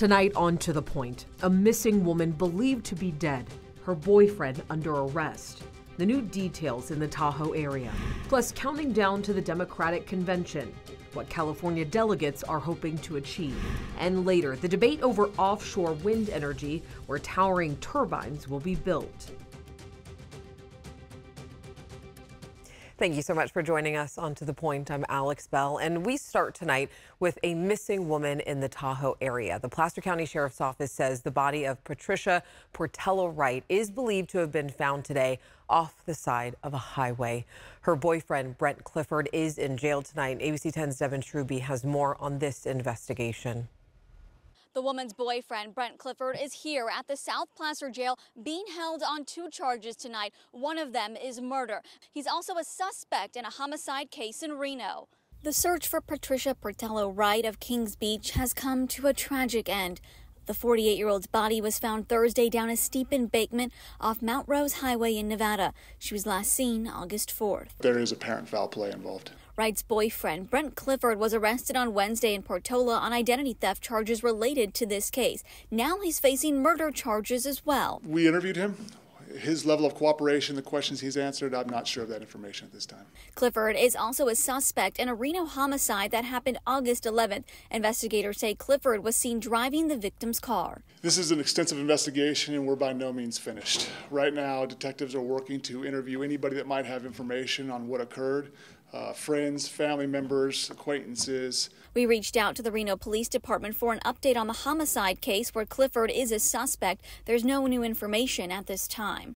Tonight on To The Point, a missing woman believed to be dead, her boyfriend under arrest, the new details in the Tahoe area, plus counting down to the Democratic convention, what California delegates are hoping to achieve, and later the debate over offshore wind energy where towering turbines will be built. Thank you so much for joining us on To The Point. I'm Alex Bell, and we start tonight with a missing woman in the Tahoe area. The Placer County Sheriff's Office says the body of Patricia Portella-Wright is believed to have been found today off the side of a highway. Her boyfriend, Brent Clifford, is in jail tonight. ABC 10's Devin Truby has more on this investigation. The woman's boyfriend, Brent Clifford, is here at the South Placer jail being held on 2 charges tonight. One of them is murder. He's also a suspect in a homicide case in Reno. The search for Patricia Portella-Wright of Kings Beach has come to a tragic end. The 48-year-old's body was found Thursday down a steep embankment off Mount Rose Highway in Nevada. She was last seen August 4th. There is apparent foul play involved. Wright's boyfriend, Brent Clifford, was arrested on Wednesday in Portola on identity theft charges related to this case. Now he's facing murder charges as well. We interviewed him. His level of cooperation, the questions he's answered, I'm not sure of that information at this time. Clifford is also a suspect in a Reno homicide that happened August 11th. Investigators say Clifford was seen driving the victim's car. This is an extensive investigation, and we're by no means finished. Right now, detectives are working to interview anybody that might have information on what occurred. Friends, family members, acquaintances. We reached out to the Reno Police Department for an update on the homicide case where Clifford is a suspect. There's no new information at this time.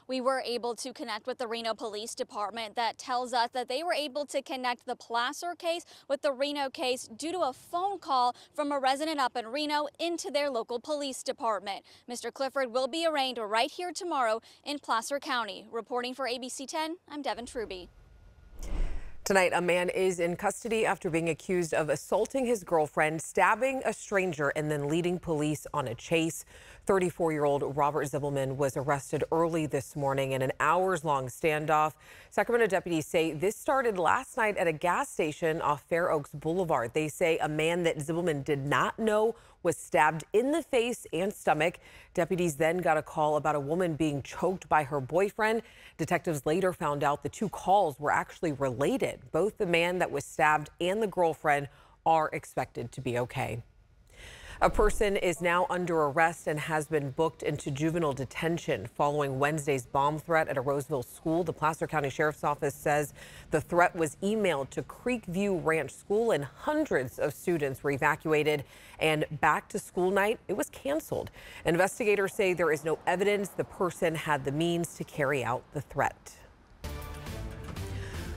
We were able to connect with the Reno Police Department. That tells us that they were able to connect the Placer case with the Reno case due to a phone call from a resident up in Reno into their local police department. Mr. Clifford will be arraigned right here tomorrow in Placer County. Reporting for ABC 10, I'm Devin Truby. Tonight, a man is in custody after being accused of assaulting his girlfriend, stabbing a stranger, and then leading police on a chase. 34-year-old Robert Zibelman was arrested early this morning in an hours-long standoff. Sacramento deputies say this started last night at a gas station off Fair Oaks Boulevard. They say a man that Zibelman did not know was stabbed in the face and stomach. Deputies then got a call about a woman being choked by her boyfriend. Detectives later found out the 2 calls were actually related. Both the man that was stabbed and the girlfriend are expected to be okay. A person is now under arrest and has been booked into juvenile detention following Wednesday's bomb threat at a Roseville school. The Placer County Sheriff's Office says the threat was emailed to Creekview Ranch School and hundreds of students were evacuated, and back to school night, it was canceled. Investigators say there is no evidence the person had the means to carry out the threat.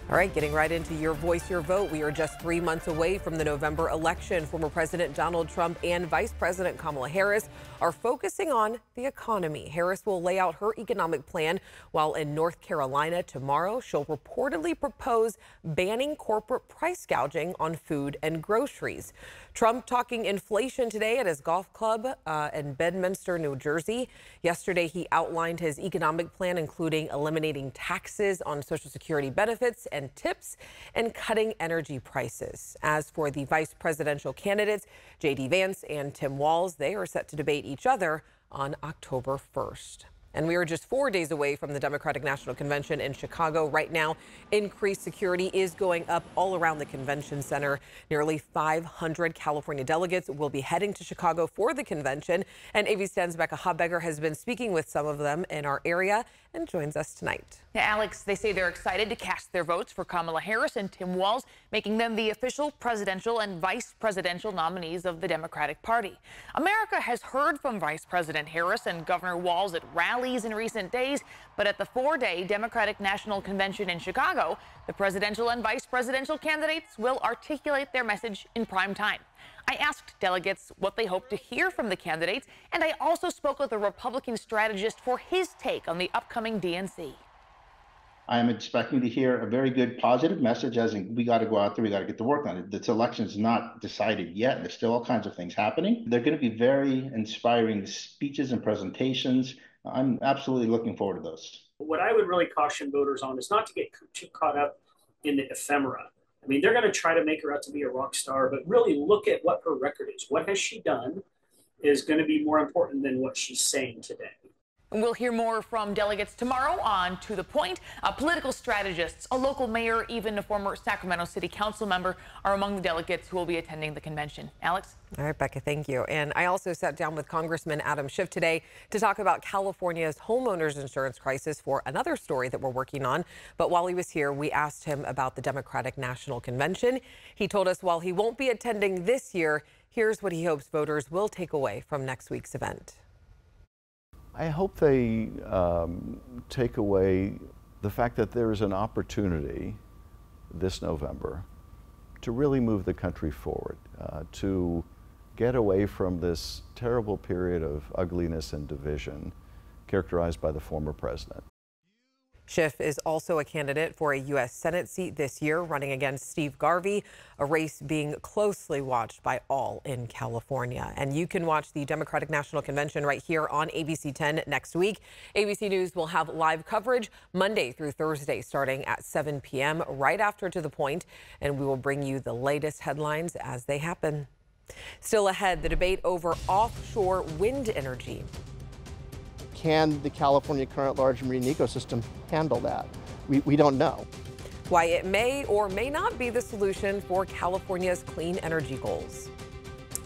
All right, getting right into Your Voice, Your Vote. We are just 3 months away from the November election. Former President Donald Trump and Vice President Kamala Harris are focusing on the economy. Harris will lay out her economic plan, while in North Carolina tomorrow, she'll reportedly propose banning corporate price gouging on food and groceries. Trump talking inflation today at his golf club in Bedminster, New Jersey. Yesterday, he outlined his economic plan, including eliminating taxes on Social Security benefits and tips and cutting energy prices. As for the vice presidential candidates, J.D. Vance and Tim Walz, they are set to debate each other on October 1st. And we are just 4 days away from the Democratic National Convention in Chicago. Right now, increased security is going up all around the convention center. Nearly 500 California delegates will be heading to Chicago for the convention. And ABC 10's Becca Habegger has been speaking with some of them in our area and joins us tonight. Yeah, Alex, they say they're excited to cast their votes for Kamala Harris and Tim Walz, making them the official presidential and vice presidential nominees of the Democratic Party. America has heard from Vice President Harris and Governor Walz at rallies in recent days, but at the 4-day Democratic National Convention in Chicago, the presidential and vice presidential candidates will articulate their message in prime time. I asked delegates what they hope to hear from the candidates, and I also spoke with a Republican strategist for his take on the upcoming DNC. I am expecting to hear a very good positive message, as in we got to go out there, we got to get to work on it. This election is not decided yet. There's still all kinds of things happening. They're going to be very inspiring speeches and presentations. I'm absolutely looking forward to those. What I would really caution voters on is not to get too caught up in the ephemera. I mean, they're going to try to make her out to be a rock star, but really look at what her record is. What has she done? is going to be more important than what she's saying today. We'll hear more from delegates tomorrow on To the Point. Political strategists, a local mayor, even a former Sacramento City Council member are among the delegates who will be attending the convention. Alex? All right, Becca, thank you. And I also sat down with Congressman Adam Schiff today to talk about California's homeowners insurance crisis for another story that we're working on. But while he was here, we asked him about the Democratic National Convention. He told us while he won't be attending this year, here's what he hopes voters will take away from next week's event. I hope they take away the fact that there is an opportunity this November to really move the country forward, to get away from this terrible period of ugliness and division characterized by the former president. Schiff is also a candidate for a U.S. Senate seat this year, running against Steve Garvey, a race being closely watched by all in California. And you can watch the Democratic National Convention right here on ABC 10 next week. ABC News will have live coverage Monday through Thursday, starting at 7 p.m. right after To the Point, and we will bring you the latest headlines as they happen. Still ahead, the debate over offshore wind energy. Can the California Current Large Marine Ecosystem handle that? We don't know. Why it may or may not be the solution for California's clean energy goals.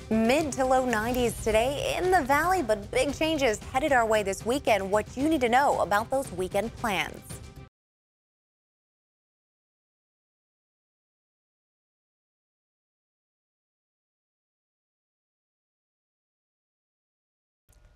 Mid to low 90s today in the valley, but big changes headed our way this weekend. What you need to know about those weekend plans.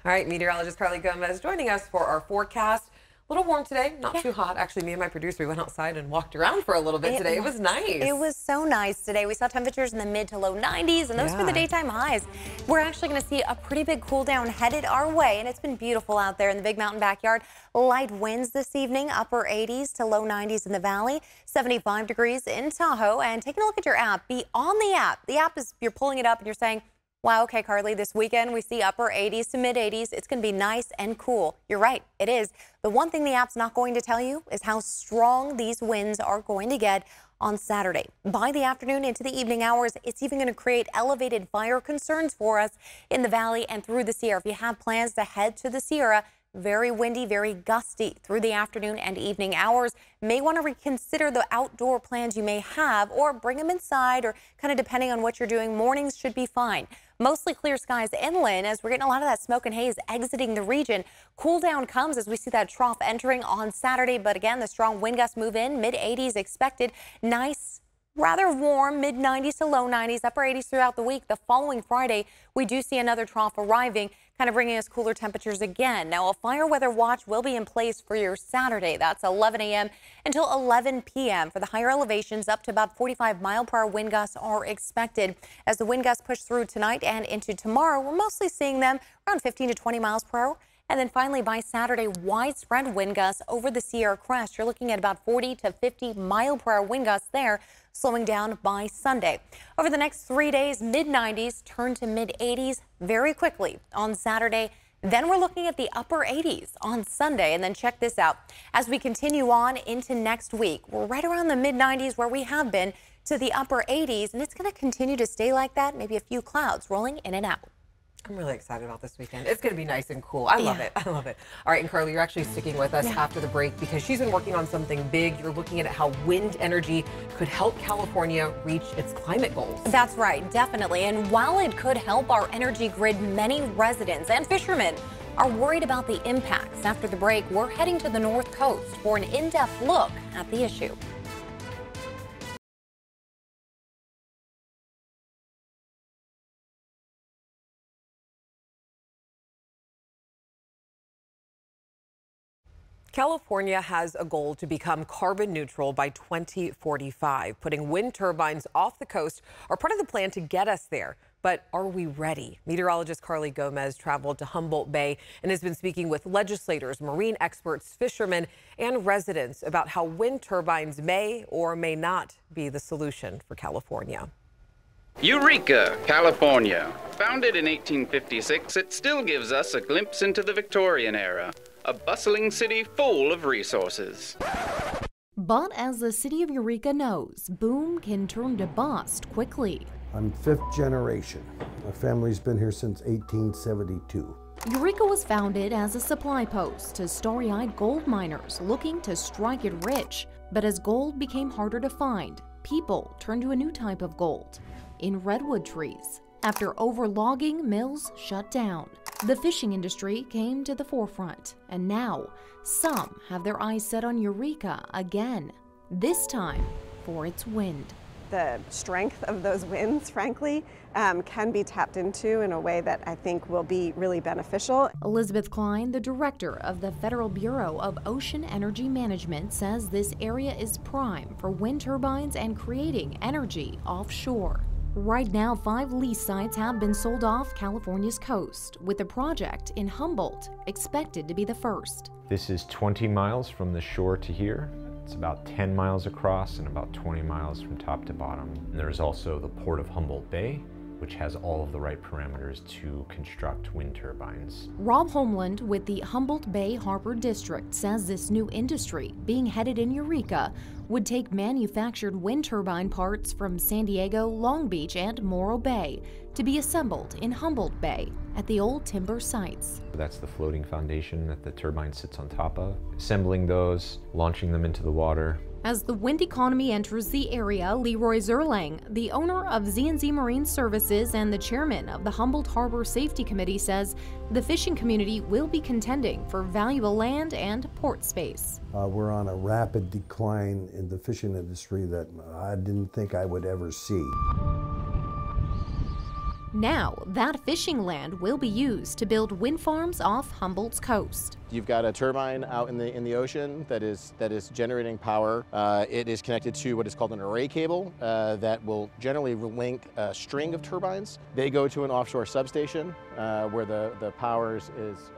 All right, meteorologist Carly Gomez joining us for our forecast. A little warm today, not too hot. Actually, me and my producer, we went outside and walked around for a little bit today. It was nice. It was so nice today. We saw temperatures in the mid to low 90s, and those were the daytime highs. We're actually going to see a pretty big cool down headed our way, and it's been beautiful out there in the Big Mountain backyard. Light winds this evening, upper 80s to low 90s in the valley, 75 degrees in Tahoe. And taking a look at your app, be on the app. The app is, you're pulling it up and you're saying, wow, okay, Carly, this weekend we see upper 80s to mid 80s. It's going to be nice and cool. You're right, it is. The one thing the app's not going to tell you is how strong these winds are going to get on Saturday. By the afternoon into the evening hours, it's even going to create elevated fire concerns for us in the valley and through the Sierra. If you have plans to head to the Sierra, very windy, very gusty through the afternoon and evening hours. May want to reconsider the outdoor plans you may have or bring them inside, or kind of depending on what you're doing. Mornings should be fine. Mostly clear skies inland as we're getting a lot of that smoke and haze exiting the region. Cool down comes as we see that trough entering on Saturday. But again, the strong wind gusts move in. Mid 80s expected. Nice, rather warm, mid 90s to low 90s, upper 80s throughout the week. The following Friday, we do see another trough arriving, kind of bringing us cooler temperatures again. Now, a fire weather watch will be in place for your Saturday. That's 11 a.m. until 11 p.m. For the higher elevations, up to about 45-mile-per-hour wind gusts are expected. As the wind gusts push through tonight and into tomorrow, we're mostly seeing them around 15 to 20 miles per hour. And then finally, by Saturday, widespread wind gusts over the Sierra Crest. You're looking at about 40 to 50-mile-per-hour wind gusts there, slowing down by Sunday. Over the next 3 days, mid-90s turn to mid-80s very quickly on Saturday. Then we're looking at the upper 80s on Sunday. And then check this out. As we continue on into next week, we're right around the mid-90s where we have been to the upper 80s. And it's going to continue to stay like that, maybe a few clouds rolling in and out. I'm really excited about this weekend. It's going to be nice and cool. I love it. I love it. All right, and Carly, you're actually sticking with us after the break because she's been working on something big. You're looking at how wind energy could help California reach its climate goals. That's right, definitely. And while it could help our energy grid, many residents and fishermen are worried about the impacts. After the break, we're heading to the North Coast for an in-depth look at the issue. California has a goal to become carbon neutral by 2045. Putting wind turbines off the coast are part of the plan to get us there. But are we ready? Meteorologist Carly Gomez traveled to Humboldt Bay and has been speaking with legislators, marine experts, fishermen, and residents about how wind turbines may or may not be the solution for California. Eureka, California. Founded in 1856, it still gives us a glimpse into the Victorian era. A bustling city full of resources. But as the city of Eureka knows, boom can turn to bust quickly. I'm 5th generation. My family's been here since 1872. Eureka was founded as a supply post to starry-eyed gold miners looking to strike it rich. But as gold became harder to find, people turned to a new type of gold in redwood trees. After overlogging, mills shut down. The fishing industry came to the forefront, and now some have their eyes set on Eureka again, this time for its wind. The strength of those winds, frankly, can be tapped into in a way that I think will be really beneficial. Elizabeth Klein, the director of the Federal Bureau of Ocean Energy Management, says this area is prime for wind turbines and creating energy offshore. Right now, 5 lease sites have been sold off California's coast, with the project in Humboldt expected to be the first. This is 20 miles from the shore to here. It's about 10 miles across and about 20 miles from top to bottom. And there's also the Port of Humboldt Bay, which has all of the right parameters to construct wind turbines. Rob Homeland with the Humboldt Bay Harbor District says this new industry being headed in Eureka would take manufactured wind turbine parts from San Diego, Long Beach, and Morro Bay to be assembled in Humboldt Bay at the old timber sites. That's the floating foundation that the turbine sits on top of. Assembling those, launching them into the water. As the wind economy enters the area, Leroy Zerlang, the owner of Z&Z Marine Services and the chairman of the Humboldt Harbor Safety Committee, says the fishing community will be contending for valuable land and port space. We're on a rapid decline in the fishing industry that I didn't think I would ever see. Now, that fishing land will be used to build wind farms off Humboldt's coast. You've got a turbine out in the ocean that is generating power. It is connected to what is called an array cable that will generally link a string of turbines. They go to an offshore substation where the power is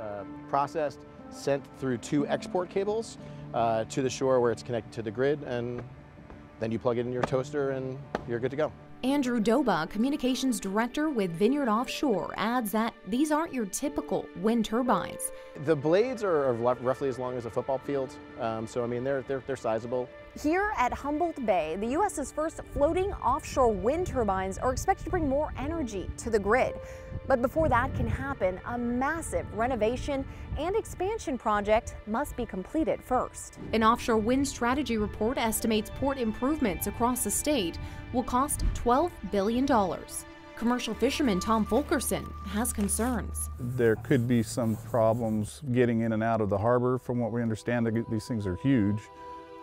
processed, sent through 2 export cables to the shore where it's connected to the grid, and then you plug it in your toaster and you're good to go. Andrew Doba, communications director with Vineyard Offshore, adds that these aren't your typical wind turbines. The blades are roughly as long as a football field, so I mean they're sizable. Here at Humboldt Bay, the U.S.'s first floating offshore wind turbines are expected to bring more energy to the grid. But before that can happen, a massive renovation and expansion project must be completed first. An offshore wind strategy report estimates port improvements across the state will cost $12 billion. Commercial fisherman Tom Fulkerson has concerns. There could be some problems getting in and out of the harbor. From what we understand, these things are huge,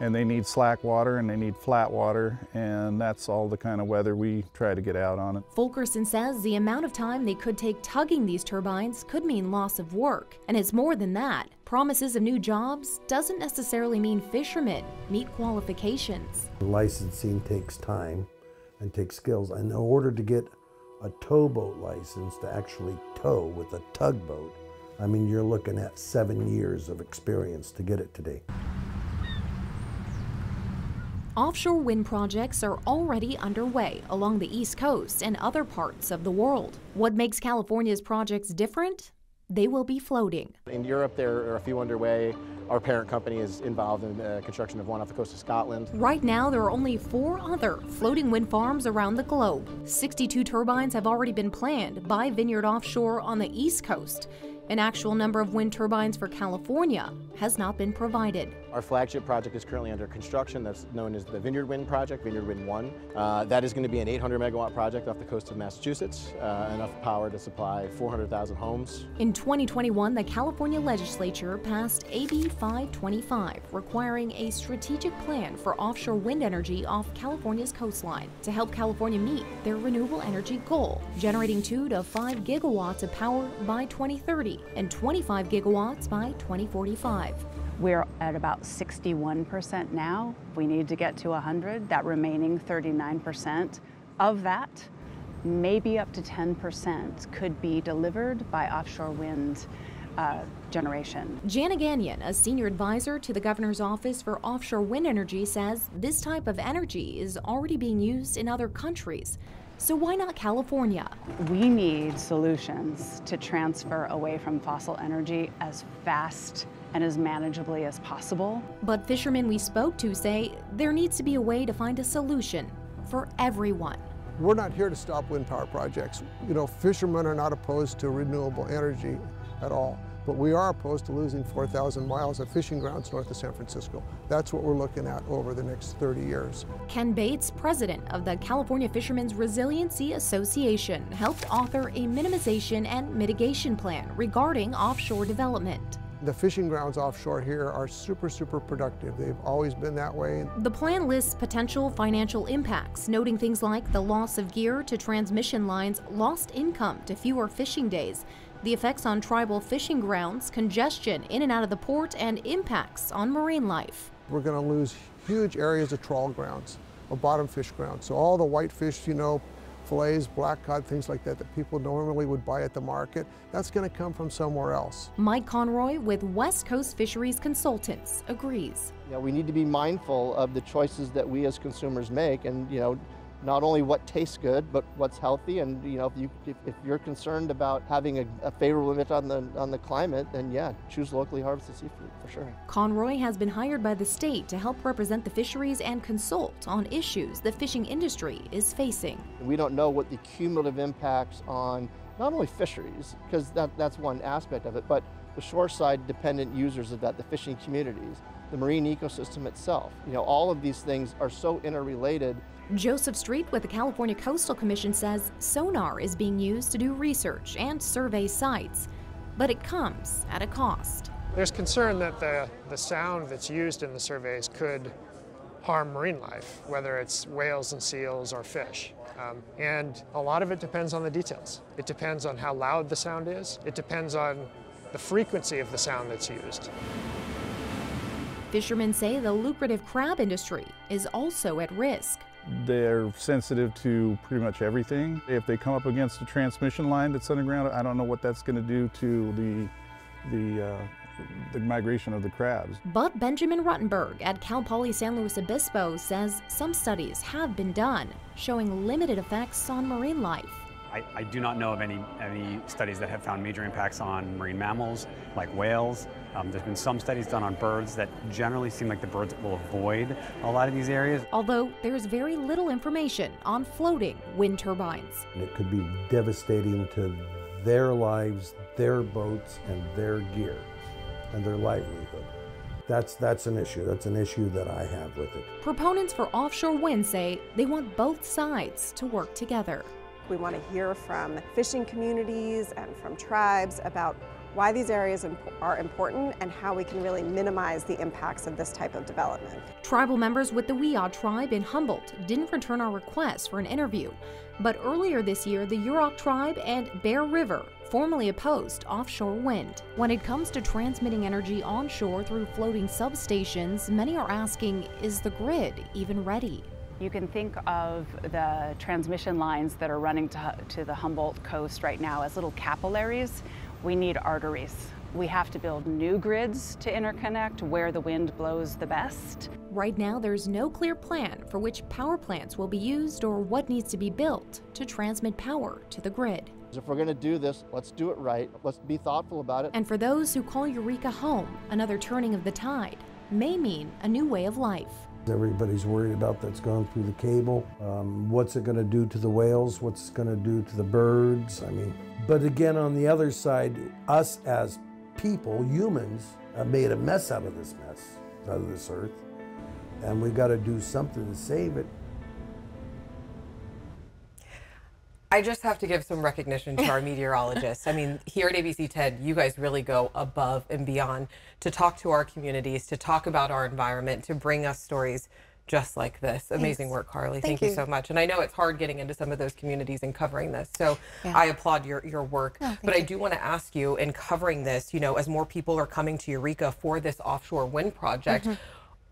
and they need slack water and they need flat water, and that's all the kind of weather we try to get out on it. Fulkerson says the amount of time they could take tugging these turbines could mean loss of work. And it's more than that. Promises of new jobs doesn't necessarily mean fishermen meet qualifications. Licensing takes time and takes skills. And in order to get a towboat license to actually tow with a tugboat, I mean, you're looking at 7 years of experience to get it today. Offshore wind projects are already underway along the East Coast and other parts of the world. What makes California's projects different? They will be floating. In Europe, there are a few underway. Our parent company is involved in the construction of one off the coast of Scotland. Right now, there are only 4 other floating wind farms around the globe. 62 turbines have already been planned by Vineyard Offshore on the East Coast. An actual number of wind turbines for California has not been provided. Our flagship project is currently under construction. That's known as the Vineyard Wind Project, Vineyard Wind 1. That is going to be an 800 megawatt project off the coast of Massachusetts, enough power to supply 400,000 homes. In 2021, the California legislature passed AB 525, requiring a strategic plan for offshore wind energy off California's coastline to help California meet their renewable energy goal, generating 2 to 5 gigawatts of power by 2030 and 25 gigawatts by 2045. We're at about 61% now. We need to get to 100. That remaining 39% of that, maybe up to 10%, could be delivered by offshore wind generation. Jana Gagnon, a senior advisor to the governor's office for offshore wind energy, says this type of energy is already being used in other countries. So why not California? We need solutions to transfer away from fossil energy as fast and as manageably as possible. But fishermen we spoke to say there needs to be a way to find a solution for everyone. We're not here to stop wind power projects. You know, fishermen are not opposed to renewable energy at all, but we are opposed to losing 4,000 miles of fishing grounds north of San Francisco. That's what we're looking at over the next 30 years. Ken Bates, president of the California Fishermen's Resiliency Association, helped author a minimization and mitigation plan regarding offshore development. The fishing grounds offshore here are super productive. They've always been that way. The plan lists potential financial impacts, noting things like the loss of gear to transmission lines, lost income to fewer fishing days, the effects on tribal fishing grounds, congestion in and out of the port, and impacts on marine life. We're going to lose huge areas of trawl grounds, of bottom fish grounds. So all the white fish, you know, fillets, black cod, things like that that people normally would buy at the market, that's going to come from somewhere else. Mike Conroy with West Coast Fisheries Consultants agrees. You know, we need to be mindful of the choices that we as consumers make, and you know, not only what tastes good, but what's healthy. And you know, if you're concerned about having a favorable limit on the climate, then yeah, choose locally harvested seafood for sure. Conroy has been hired by the state to help represent the fisheries and consult on issues the fishing industry is facing. We don't know what the cumulative impacts on not only fisheries, because that's one aspect of it, but the shoreside dependent users of that, the fishing communities, the marine ecosystem itself. You know, all of these things are so interrelated. Joseph Street with the California Coastal Commission says sonar is being used to do research and survey sites, but it comes at a cost. There's concern that the sound that's used in the surveys could harm marine life, whether it's whales and seals or fish. And a lot of it depends on the details. It depends on how loud the sound is. It depends on the frequency of the sound that's used. Fishermen say the lucrative crab industry is also at risk. They're sensitive to pretty much everything. If they come up against a transmission line that's underground, I don't know what that's going to do to the migration of the crabs. But Benjamin Ruttenberg at Cal Poly San Luis Obispo says some studies have been done showing limited effects on marine life. I do not know of any studies that have found major impacts on marine mammals like whales. There's been some studies done on birds that generally seem like the birds will avoid a lot of these areas. Although there's very little information on floating wind turbines. And it could be devastating to their lives, their boats, and their gear, and their livelihood. That's an issue. That's an issue that I have with it. Proponents for offshore wind say they want both sides to work together. We want to hear from fishing communities and from tribes about why these areas are important and how we can really minimize the impacts of this type of development. Tribal members with the Wiyot tribe in Humboldt didn't return our request for an interview, but earlier this year the Yurok tribe and Bear River formally opposed offshore wind. When it comes to transmitting energy onshore through floating substations, many are asking, is the grid even ready? You can think of the transmission lines that are running to the Humboldt coast right now as little capillaries. We need arteries. We have to build new grids to interconnect where the wind blows the best. Right now, there's no clear plan for which power plants will be used or what needs to be built to transmit power to the grid. If we're going to do this, let's do it right. Let's be thoughtful about it. And for those who call Eureka home, another turning of the tide may mean a new way of life. Everybody's worried about that's going through the cable. What's it going to do to the whales? What's it going to do to the birds? I mean, but again, on the other side, us as people, humans, have made a mess out of this mess, out of this earth, and we got to do something to save it. I just have to give some recognition to our meteorologists. I mean, here at ABC 10, you guys really go above and beyond to talk to our communities, to talk about our environment, to bring us stories just like this. Thanks. Amazing work, Carly. Thank you you so much. And I know it's hard getting into some of those communities and covering this. So I applaud your work. But I do want to ask you, in covering this, you know, as more people are coming to Eureka for this offshore wind project,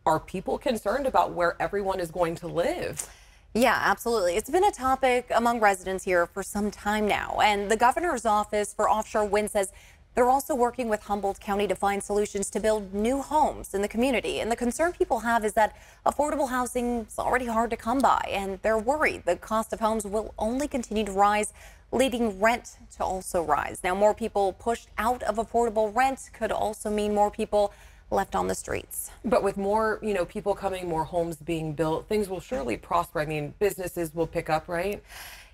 are people concerned about where everyone is going to live? Yeah, absolutely. It's been a topic among residents here for some time now. And the governor's office for offshore wind says they're also working with Humboldt County to find solutions to build new homes in the community. And the concern people have is that affordable housing is already hard to come by, and they're worried the cost of homes will only continue to rise, leading rent to also rise. Now, more people pushed out of affordable rent could also mean more people left on the streets. But with more, people coming, more homes being built, things will surely prosper. I mean, businesses will pick up, right?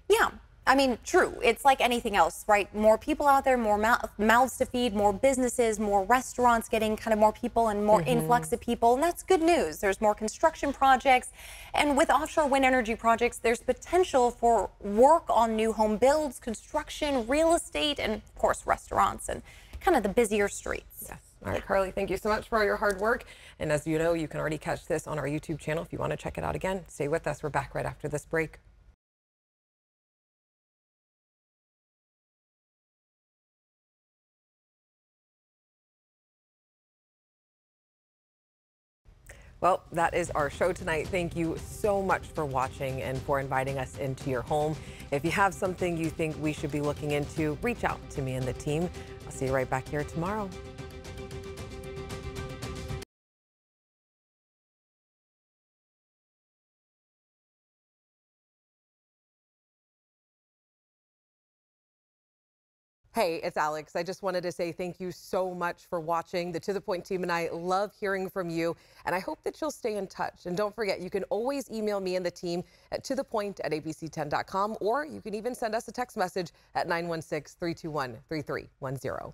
Yeah. I mean, true. It's like anything else, right? More people out there, more mouths to feed, more businesses, more restaurants getting kind of more people and more influx of people. And that's good news. There's more construction projects. And with offshore wind energy projects, there's potential for work on new home builds, construction, real estate, and of course, restaurants and kind of the busier streets. Yes. All right, Carly, thank you so much for all your hard work. And as you know, you can already catch this on our YouTube channel if you want to check it out again. Stay with us. We're back right after this break. Well, that is our show tonight. Thank you so much for watching and for inviting us into your home. If you have something you think we should be looking into, reach out to me and the team. I'll see you right back here tomorrow. Hey, it's Alex. I just wanted to say thank you so much for watching. The To The Point team and I love hearing from you, and I hope that you'll stay in touch. And don't forget, you can always email me and the team at tothepoint@abc10.com, or you can even send us a text message at 916-321-3310.